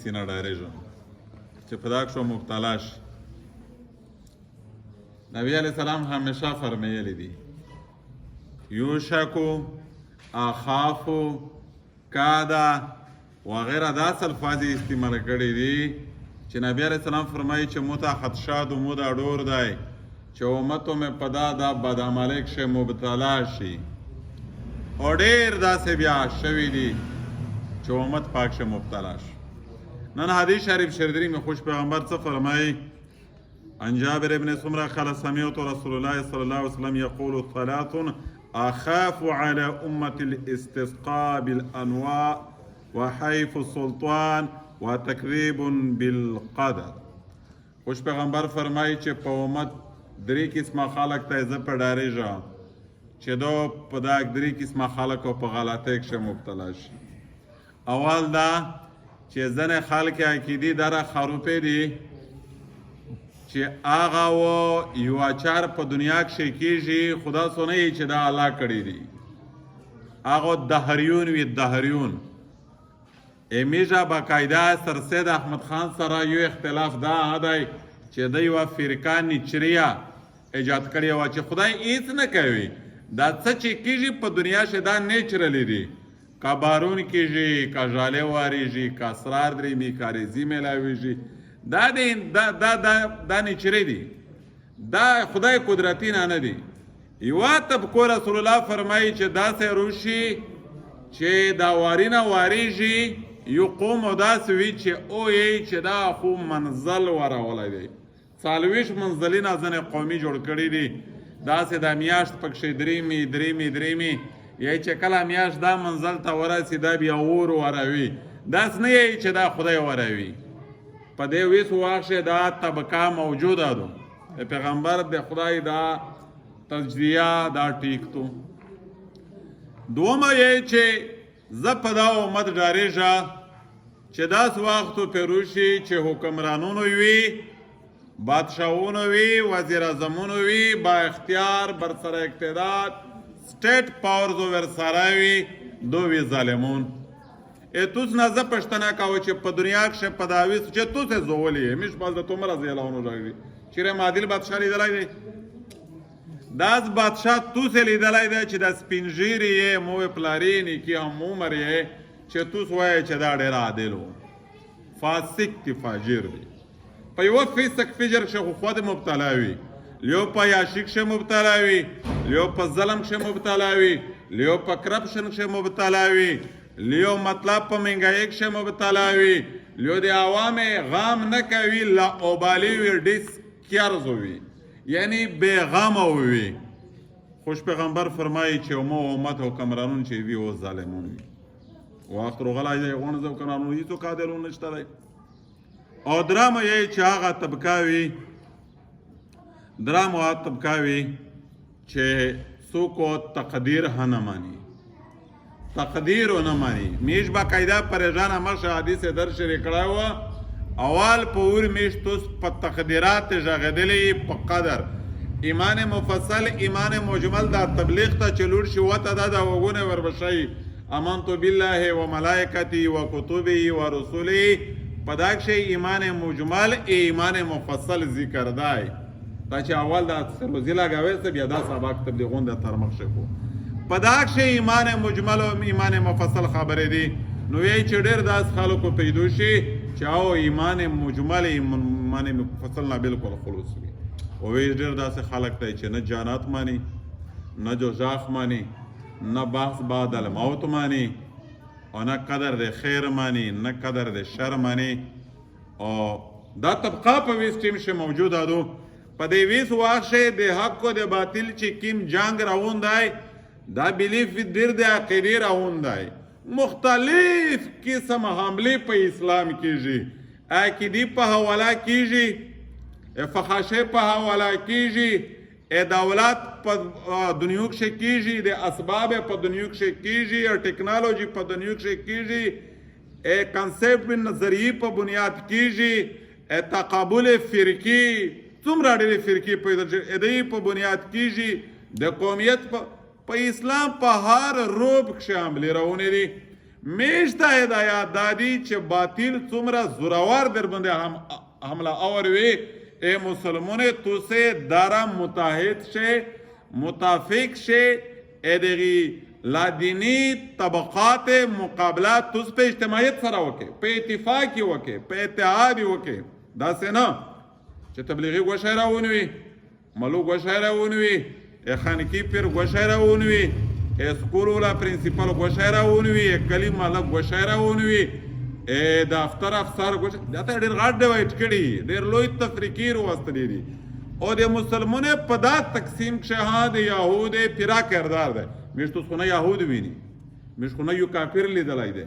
سینه ډارېږم چې په دا کښو مبتلا شي. نبی علیه السلام همیشه فرمیلی دي یوشکو اخافو کادا وغیره داسې الفاظ یې استعمال کړي دي چې نبی علیه السلام فرمایي چې مو ته خدشات و مو دا ډور دی چې امتو مې په دا بدعملۍ کښې مبتلا شي. او ډېر داسې بیا شوي دي چې امت پاک کښې مبتلا شي. نن حدیث شریف شریدري مې خوش پیغمبر څه فرمایي عن جابر بن سمرة قال سمعت رسول الله صلى الله عليه وسلم يقول ثلاث أخاف على أمة الاستسقاء بالأنواع وحيف السلطان وتكذيب بالقدر. خوش پیغمبر فرمایي چې په امت درې قسمه خلک ته زه په ډارېږم چې دو په دا درې قسمه خلکو په غلطۍ کښې مبتلا شي. اول دا چې ځینې خلک عقیدې دره خروپې دي چې هغه و یو اچار په دنیا کښې کېږي خدا سو نه چې دا الله کړي دي. هغه دهریون وي دهریون. امیجه باقاعده سر سید احمد خان سره یو اختلاف دا دی چې د یوه فرقه نیچریه ایجاد کړې وه چې خدای هېڅ نه کوي. دا څه چې کېږي په دنیا کښې دا نیچرلی دي. که بارون کېږي که ژالې واریږي که اسرار درېمي که ریزي میلاویږي دا نیچرې دي. دا خدای قدرتي نه دي. یوه طبقو رسول الله فرمایي چې داسې روشي چې دا واري نه واریږي یو قوم او داسې وي چې اویې چې دا خو منزل ورولی دی. څلوېښت منزلونه ځینې قومي جوړ کړي دي. داسې دا میاشت پکښې درېمې یا چې کله میاشت دا منزل ته ورسي دا بیا اور وروي. داسې نه یې چې دا خدای وروي. په دې ویس وخت کښې دا طبقه موجوده ده. د پیغمبر د خدای دا تجزیه دا ټیک تو. دومه یې چې زه په دا امت ډارېږم چې داسې وختو پې روشي چې حکمرانونو وي بادشاهونو وي وزیر اعظمونو وي با اختیار برسره اقتدار سټیټ پاورزو ورسره وي دو وي ظالمون. توس نه زه پوښتنه کوم چې په دنیا کښې په دا ویس چې توس یې زولي یې مش باز د تومره رضی الله عنه راغلي چیرې معادل بادشاه لیدلی دی. داس بادشاه توس یې لیدلی دی چې دا سپین ږیري یې مو پلاري نیکي هم عمر یې چې توس وایي چې دا ډېر عادل و. فاسق دی فاجر دی. په یوه فسق فجر کښې خو خود مبتلا وي. لیو په یاشي کښې مبتلا وي. لیو په ظلم کښې مبتلا وي. لیو په کرپشن کښې مبتلا وي. لیو مطلب په مهنګایۍ کښې مبتلا وي. لیو د عوامې غام نه کوي لا اوبالي وي ډیس کیرز وي یعنی بې غمه وي. خوش پیغمبر فرمایي چې مو امت حکمرانون چې وي او ظالمون وي. وخت روغلی دی غونډ حکمرانون هېڅوک عادلون نشته دی. او درامه یې چې هغه طبقه وي چې څوک تقدیر نه ماني تقدیر ونه ماني. میش باقاعده پریشانه مخشه حدیث در شریک کړی وه. اول په اور میش توس په تقدیرات غږېدلی په قدر. ایمان مفصل ایمان مجمل دا تبلیغ ته چې لوړ شي وته دا د وګونه وربشي امنت بالله و ملائکته و کتبه و رسوله. په دا کښې ایمان مجمل ایمان مفصل ذکر دی. دا چې اول دا روزي لګوی څه بیا دا سبق تبلیغون د تر مخ شي. په دا کښې ایمان مجمل او ایمان مفصل خبرې دي. نو یې چې ډېر داسې خلکو پیدا شي چې او ایمان مجمل ایمان مفصل نه بالکل خلوص وي. او ډېر داسې خلک دی چې نه جانات ماني نه جوزاخ ماني نه بحث بعد الموت ماني او نه قدر د خیر ماني نه قدر د شر ماني. او دا طبقه په ویس ټیم کښې موجوده ده. په دې ویس وخت کښې د حق او د باطل چې کوم جنګ روان دی دا بلیف ډېر د عقیدې روان دی. مختلف قسم حملې په اسلام کېږي. عقیدې په حواله کېږي فحاشۍ په حواله کېږي دولت په دنیا کښې کېږي د اسباب په دنیا کښې کېږي ټیکنالوژي په دنیا کښې کېږي کنسپټ نظریې په بنیاد کېږي تقابل فرقي څومره ډېرې فرقې پیدا شوي په بنیاد کېږي د قومیت په اسلام په هر روب کښې حملې روانې دي. میش ته هدایت دادی چې باطل څومره زورور در باندې حمله آور وي ای مسلمانه تو سے دارا متحد شه متفق شه ادغی لادینی طبقات مقابلات توس په اجتماعیت سره وکي په اتفاق وکي په اتحاد وکي دا څنګه چې تبلیغي غوښه راونوي ملو غوښه راونوي خانکی پیر غوښه راونوي اسکول ولا پرنسپل غوښه راونوي کلی مالک غوښه راونوي دفتر افسر غوښه دا ته ډېر غاټ ډیوایډ کړي ډېر لوی تفریقي وروستلي دي او د مسلمانه په دا تقسیم کې ها د یهود پیرا کردار ده میشتو خونه یهود ویني میش خونه یو کافر لیدلای دی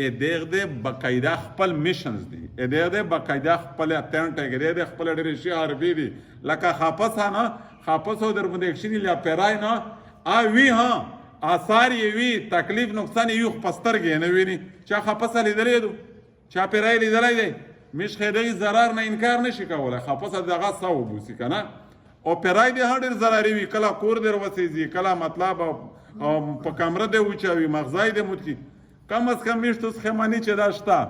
ا دغه د بقایده خپل میشنز دي ا دغه د بقایده خپل اتنټ کې د خپل ډېر شي عربي دي لکه خاپس نه خاپس او در باندې اکشن لا پیرای نه ا وی ها آثار وی تکلیف نقصان یو پسترګې نه ویني چا خاپس لیدلې دو چا پیرای لیدلای دی مش خدای ضرر نه انکار نشي کولای خاپس دغه سو بوسی کنه او پیرای دی هډر ضرر وی کلا کور در وسیږي کلا مطلب په کمره دی وچوي مغزای دی متکی کم از کم میشتو سخمانی چې داشته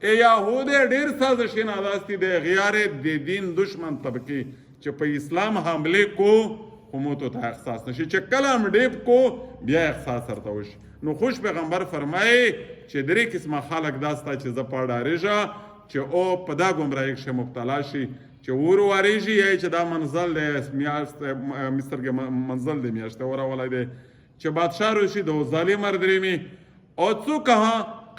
ای یهود ډیر سازشین اداستی دی غیار دی دین دشمن طبقه چې په اسلام حمله کو قومونو ته احساس نشي چې کلام ډیب کو بیا احساس ورته وشي نو خوش پیغمبر فرمایي چې درې قسمه خلک داستا چې ز پاډاریږه چې او په دا ګمراهۍ کې مبتلا شي چې ور واریږي یا چې دا منزل دی میاشت مسترګ منزل دی میاشت ورولای دی چې بادشاه روشي د ظالم مردريمي او څوک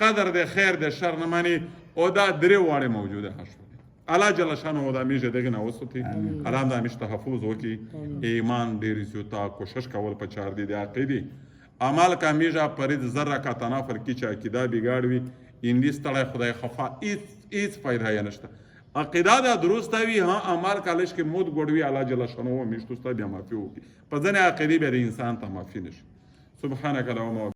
قدر د خیر د شر نه مانی او دا درې واړه موجوده هشو الله جل شانه دا میجه دغه نه وسوتي کلام دا مش تحفظ وکي ایمان ډیر زیاته کوشش کول په چار دي د عقیدی عمل کا میجه پرید ذره کا تنافر کی چا عقیده بګاړوي اندیس تړای خدای خفا ایس فائدہ یا نشته عقیده دا درست وي ها عمل کالش کې مود ګډوي الله جل شانه و میشتو ست بیا معفو کی په ځنه عقیدی به انسان ته معفي نشي سبحانك اللهم